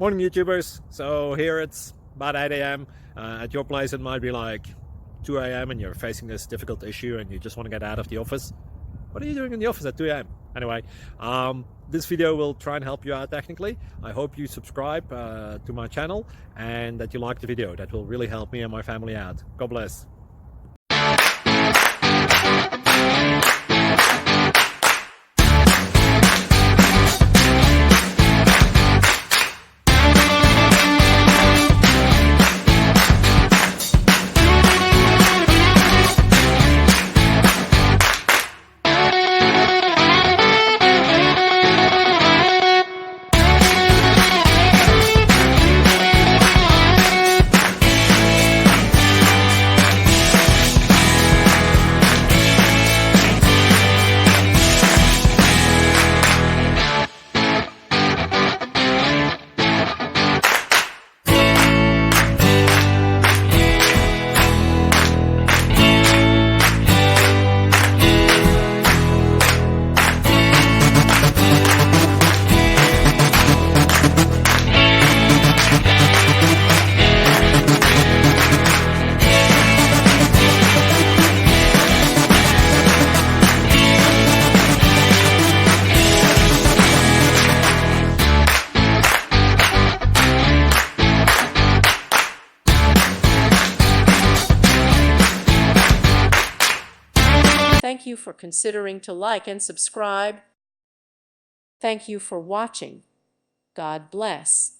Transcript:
Morning YouTubers. So here it's about 8 a.m. At your place it might be like 2 a.m. and you're facing this difficult issue and you just want to get out of the office. What are you doing in the office at 2 a.m.? Anyway, this video will try and help you out technically. I hope you subscribe to my channel and that you like the video. That will really help me and my family out. God bless. Thank you for considering to like and subscribe. Thank you for watching. God bless.